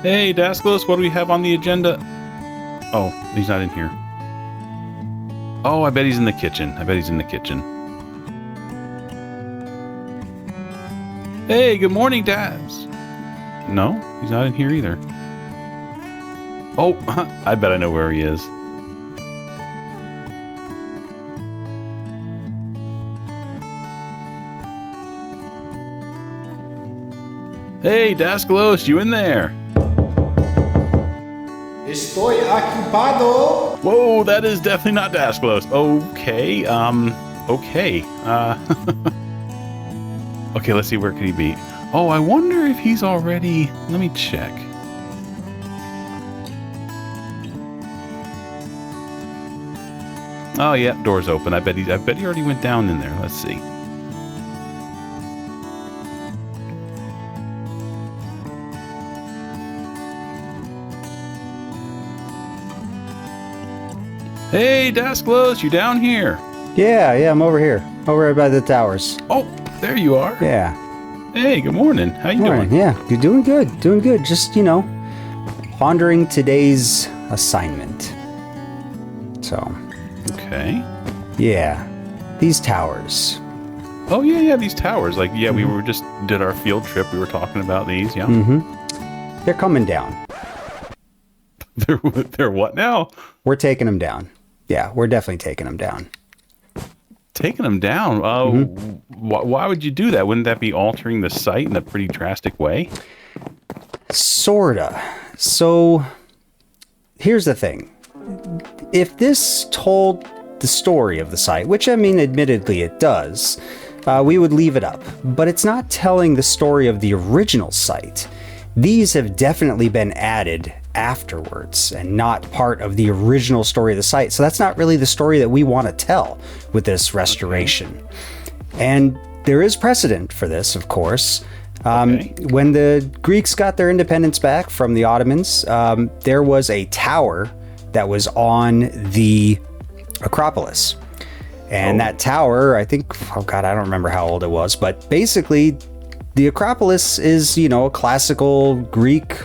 Hey, Daskalos, what do we have on the agenda? Oh, he's not in here. Oh, I bet he's in the kitchen. Hey, good morning, Daz. No, he's not in here either. Oh, I bet I know where he is. Hey, Daskalos, you in there? Estoy ocupado. Whoa, that is definitely not Daskalos. Okay, okay. Okay, let's see, where could he be? Oh, I wonder if he's already... Let me check. Oh, yeah, door's open. I bet he already went down in there. Let's see. Hey, Daskalos, you down here? Yeah, I'm over here. Over by the towers. Oh, there you are. Yeah. Hey, good morning. How you doing? Yeah, you're doing good. Just, pondering today's assignment. So. Okay. Yeah. These towers. Oh, yeah, these towers. Like, yeah, we did our field trip. We were talking about these, yeah. Mm-hmm. They're coming down. They're what now? We're taking them down. Yeah, we're definitely taking them down. Taking them down? Why would you do that? Wouldn't that be altering the site in a pretty drastic way? Sorta. So, here's the thing. If this told the story of the site, which, I mean, admittedly it does, we would leave it up. But it's not telling the story of the original site. These have definitely been added afterwards and not part of the original story of the site. So that's not really the story that we want to tell with this restoration. Okay. And there is precedent for this, of course. When the Greeks got their independence back from the Ottomans, there was a tower that was on the Acropolis. And that tower, I think, I don't remember how old it was, but basically the Acropolis is, a classical Greek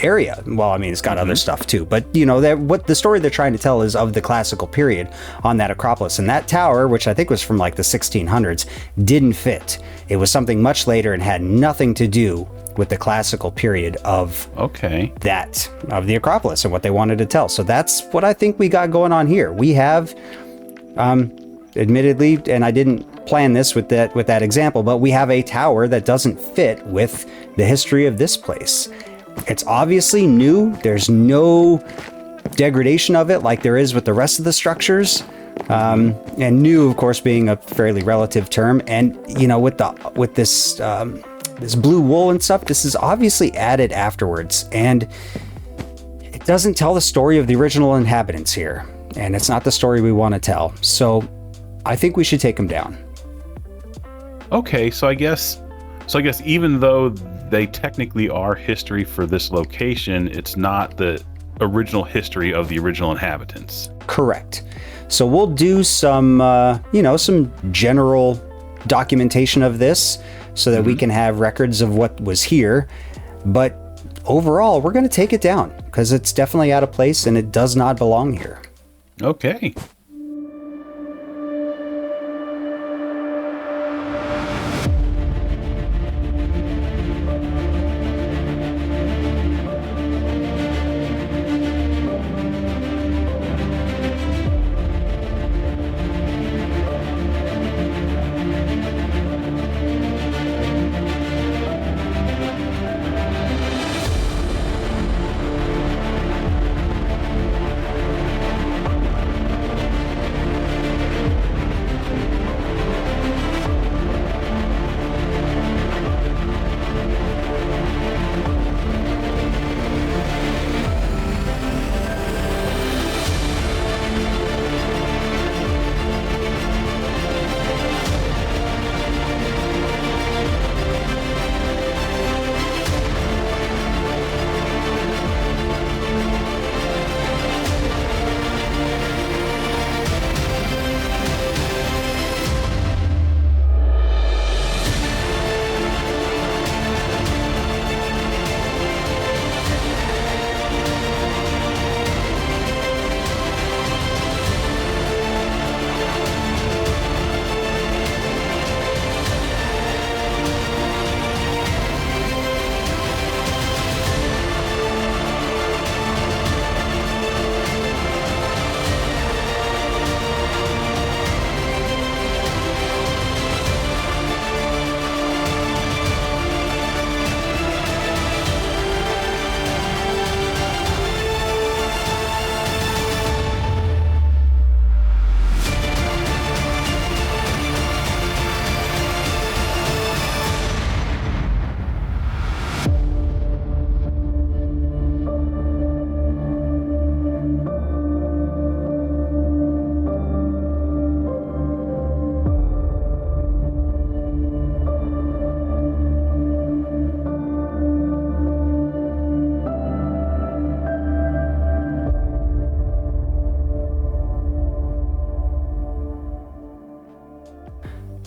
area. Well, I mean, it's got other stuff too, but what the story they're trying to tell is of the classical period on that Acropolis. And that tower, which I think was from like the 1600s, didn't fit. It was something much later and had nothing to do with the classical period of the Acropolis and what they wanted to tell. So that's what I think we got going on here. We have, admittedly, and I didn't plan this with that example, but we have a tower that doesn't fit with the history of this place. It's obviously new. There's no degradation of it like there is with the rest of the structures. And new, of course, being a fairly relative term. And, with this blue wool and stuff, this is obviously added afterwards. And it doesn't tell the story of the original inhabitants here. And it's not the story we want to tell. So I think we should take them down. Okay, so I guess even though they technically are history for this location, it's not the original history of the original inhabitants. Correct. So we'll do some, some general documentation of this so that we can have records of what was here. But overall, we're going to take it down because it's definitely out of place and it does not belong here. Okay.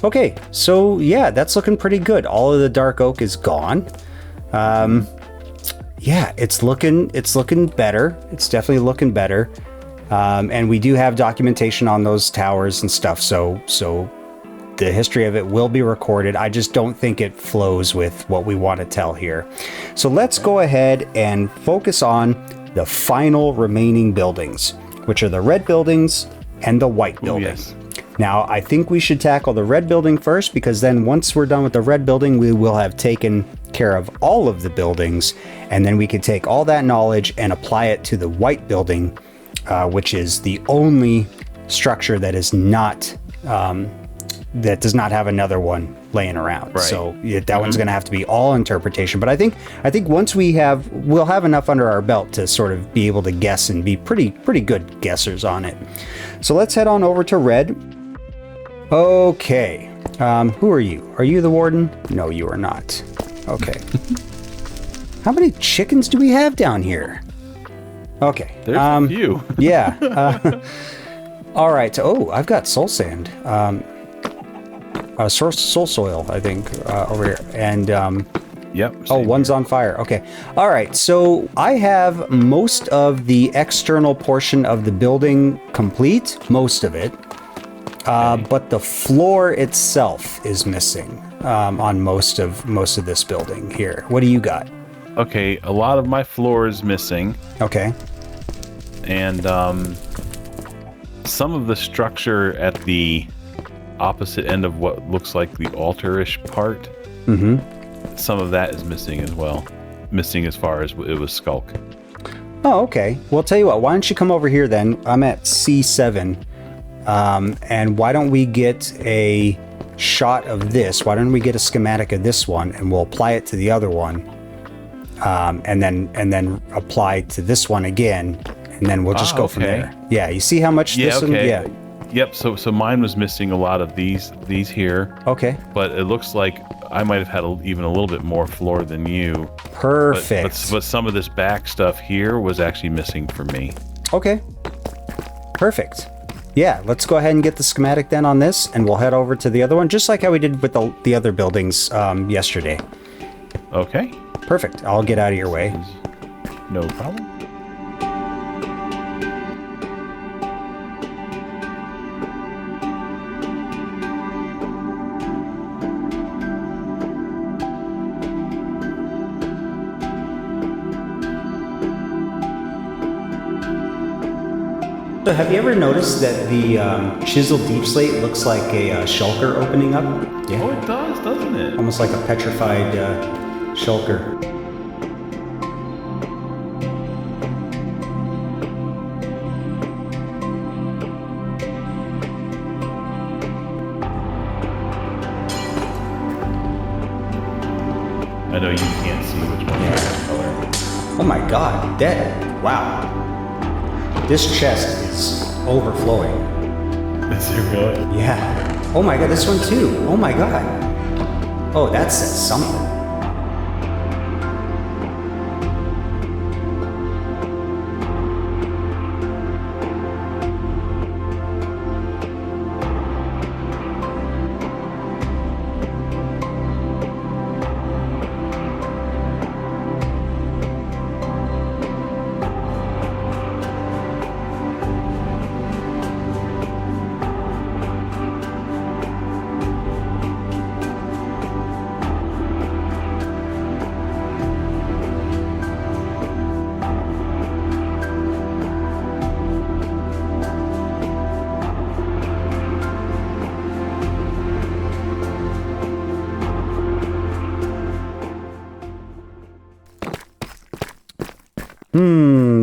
Okay, so yeah, that's looking pretty good. All of the dark oak is gone. Yeah, it's looking better. It's definitely looking better. And we do have documentation on those towers and stuff. So the history of it will be recorded. I just don't think it flows with what we want to tell here. So let's go ahead and focus on the final remaining buildings, which are the red buildings and the white building. Yes. Now, I think we should tackle the red building first, because then once we're done with the red building, we will have taken care of all of the buildings, and then we can take all that knowledge and apply it to the white building, which is the only structure that is not that does not have another one laying around. Right. So that one's going to have to be all interpretation. But I think once we'll have enough under our belt to sort of be able to guess and be pretty good guessers on it. So let's head on over to red. Okay. Who are you? Are you the warden? No, you are not. Okay. How many chickens do we have down here? Okay. There's a few. Yeah. All right. Oh, I've got soul sand. Soul soil, I think, over here. And Yep. oh, one's on fire. Okay. All right. So I have most of the external portion of the building complete, most of it. But the floor itself is missing on most of this building here. What do you got? Okay, a lot of my floor is missing, Okay. and some of the structure at the opposite end of what looks like the altar-ish part, some of that is missing as well. Missing as far as it was skulk. Oh, okay. Well, tell you what. Why don't you come over here then? I'm at C7. And why don't we get a shot of this? Why don't we get a schematic of this one, and we'll apply it to the other one, and then apply to this one again, and then we'll just go from there. Yeah, you see how much this one? Yeah. Yep. So mine was missing a lot of these here. Okay. But it looks like I might have had even a little bit more floor than you. Perfect. But some of this back stuff here was actually missing for me. Okay. Perfect. Yeah, let's go ahead and get the schematic then on this, and we'll head over to the other one, just like how we did with the other buildings yesterday. Okay. Perfect. I'll get out of your way. No problem. So have you ever noticed that the chiseled deep slate looks like a shulker opening up? Yeah. Oh, it does, doesn't it? Almost like a petrified shulker. I know you can't see which one is the color. Oh my god, that, wow. This chest is overflowing. Is it really? Yeah. Oh my god, this one too. Oh my god. Oh, that says something.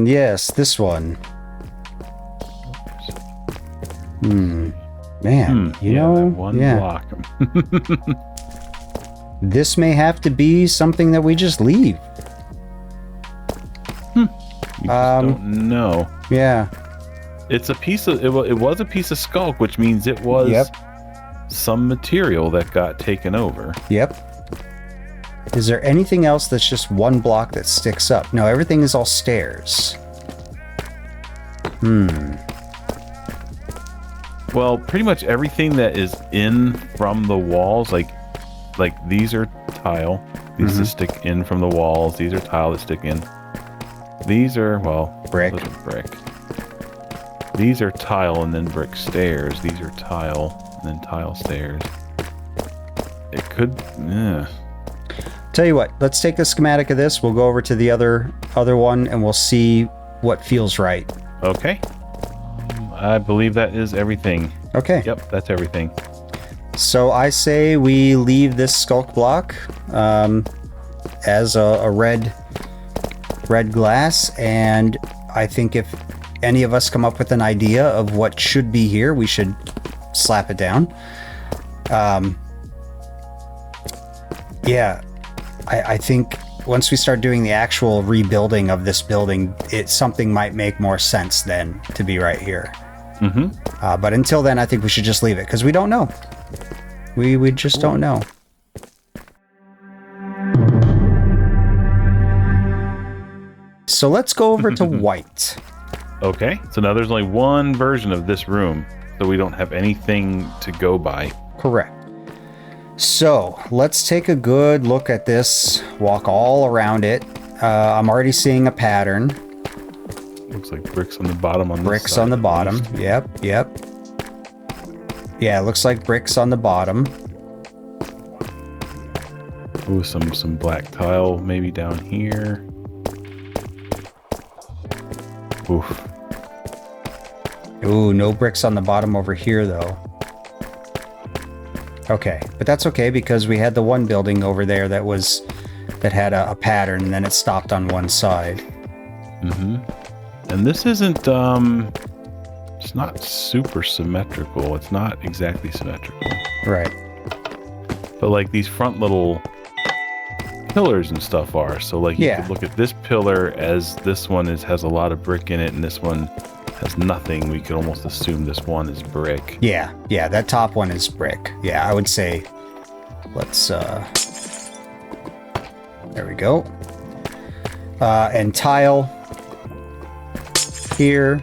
Yes, this one. Man, you know, that one block. This may have to be something that we just leave. You just don't know. Yeah. It's a piece of it was a piece of skulk, which means it was some material that got taken over. Yep. Is there anything else that's just one block that sticks up? No, everything is all stairs. Well, pretty much everything that is in from the walls, like these are tile. These that stick in from the walls. These are tile that stick in. These are, well, brick. Those are brick. These are tile and then brick stairs. These are tile and then tile stairs. It could, yeah. Tell you what, let's take a schematic of this. We'll go over to the other one and we'll see what feels right. Okay. I believe that is everything. Okay. Yep, that's everything. So I say we leave this skulk block as a red glass, and I think if any of us come up with an idea of what should be here, we should slap it down. Yeah, I think once we start doing the actual rebuilding of this building, something might make more sense then to be right here. But until then, I think we should just leave it because we don't know. We just don't know. So let's go over to white. Okay, so now there's only one version of this room, so we don't have anything to go by. Correct. So let's take a good look at this, walk all around it. I'm already seeing a pattern. Looks like bricks on the bottom on this Bricks side, on the at bottom. least. Yep. Yeah, it looks like bricks on the bottom. Ooh, some black tile maybe down here. Oof. Ooh, no bricks on the bottom over here though. Okay, but that's okay because we had the one building over there that had a pattern and then it stopped on one side. And this isn't it's not super symmetrical. It's not exactly symmetrical. Right. But like these front little pillars and stuff are. So like you could look at this pillar as this one has a lot of brick in it and this one has nothing. We could almost assume this one is brick. Yeah, that top one is brick. Yeah, I would say let's there we go. And tile here.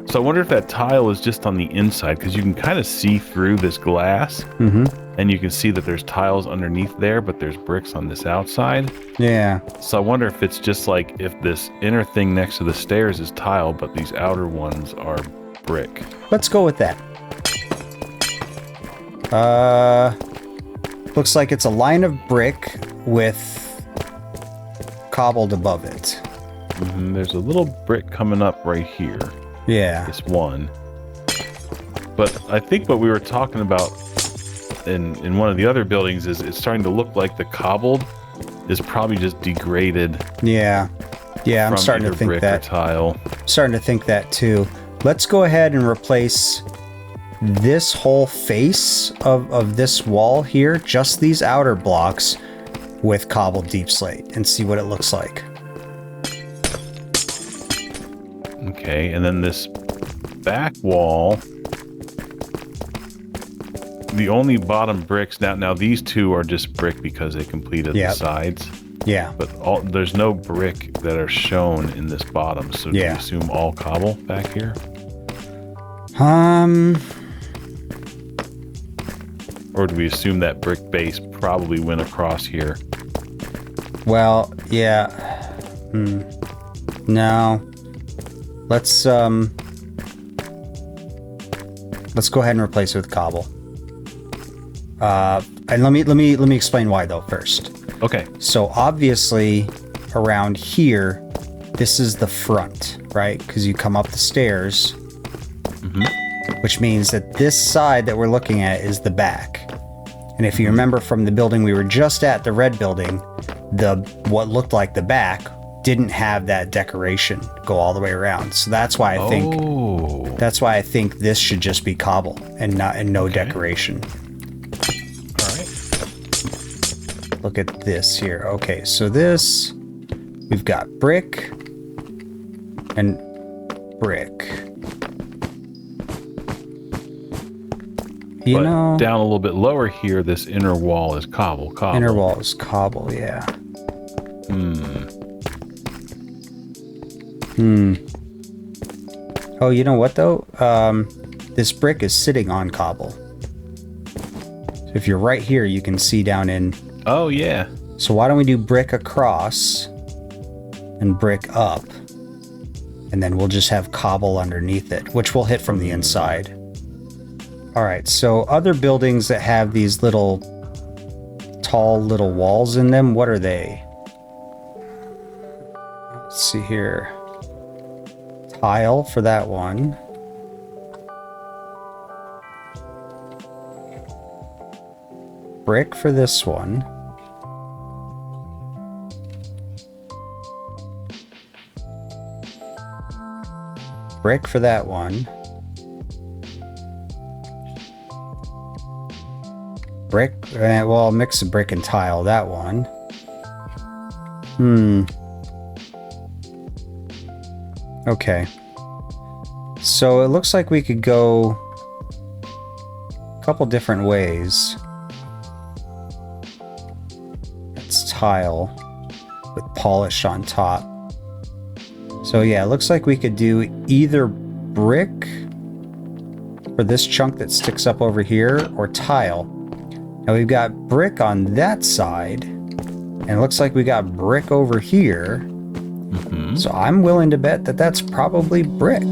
So I wonder if that tile is just on the inside because you can kind of see through this glass and you can see that there's tiles underneath there, but there's bricks on this outside. Yeah. So I wonder if it's just like if this inner thing next to the stairs is tile, but these outer ones are brick. Let's go with that. Looks like it's a line of brick with cobbled above it. There's a little brick coming up right here. Yeah. This one. But I think what we were talking about in one of the other buildings is it's starting to look like the cobbled is probably just degraded. Yeah. Yeah, I'm starting to think brick that. Or tile. Starting to think that too. Let's go ahead and replace this whole face of this wall here, just these outer blocks, with cobbled deep slate and see what it looks like. Okay, and then this back wall, the only bottom bricks now these two are just brick because they completed the sides. Yeah. But there's no brick that are shown in this bottom, so do you assume all cobble back here? Or do we assume that brick base probably went across here? Well, yeah. No. Let's go ahead and replace it with cobble. And let me explain why though first. Okay. So obviously around here, this is the front, right? Because you come up the stairs, which means that this side that we're looking at is the back. And if you remember from the building we were just at, the red building, what looked like the back didn't have that decoration go all the way around. So that's why I think this should just be cobble and no decoration. All right. Look at this here. Okay, so this we've got brick and brick. You know, down a little bit lower here, this inner wall is cobble. Inner wall is cobble, yeah. Oh, you know what though? This brick is sitting on cobble. So if you're right here, you can see down in... Oh, yeah. So why don't we do brick across and brick up? And then we'll just have cobble underneath it, which will hit from the inside. All right, so other buildings that have these little tall little walls in them, what are they? Let's see here. Tile for that one. Brick for this one. Brick for that one. Brick, well, I'll mix a brick and tile, that one. Okay. So it looks like we could go a couple different ways. It's tile with polish on top. So yeah, it looks like we could do either brick for this chunk that sticks up over here, or tile. Now we've got brick on that side, and it looks like we got brick over here. So I'm willing to bet that that's probably brick.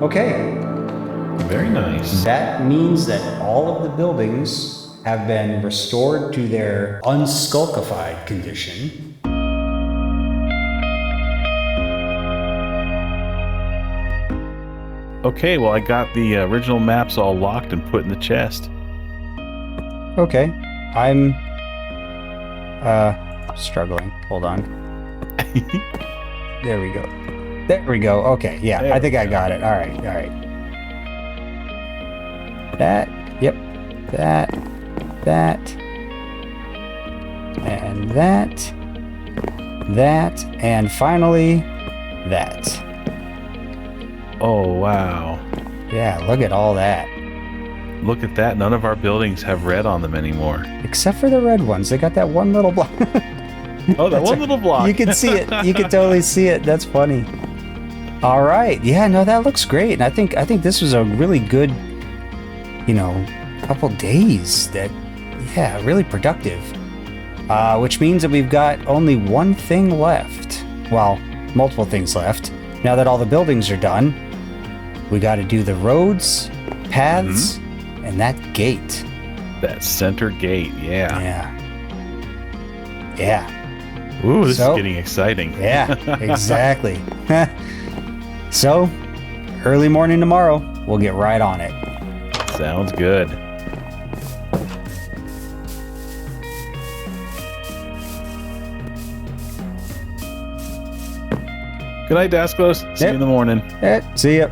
Okay. Very nice. That means that all of the buildings have been restored to their unskulkified condition. Okay, well, I got the original maps all locked and put in the chest. Okay. I'm struggling. Hold on. There we go. There we go. Okay, yeah, I think I got it. All right, all right. That, yep, that, and that, and finally, that. Oh, wow. Yeah, look at all that. Look at that. None of our buildings have red on them anymore. Except for the red ones. They got that one little block. Oh, that one little block. You can see it. You can totally see it. That's funny. All right. Yeah, no, that looks great. And I think this was a really good, couple days that, yeah, really productive. Which means that we've got only one thing left. Well, multiple things left. Now that all the buildings are done, we got to do the roads, paths, and that gate. That center gate, yeah. Yeah. Yeah. Ooh, this is getting exciting. Yeah, exactly. So, early morning tomorrow, we'll get right on it. Sounds good. Good night, Daskalos. See you in the morning. See ya.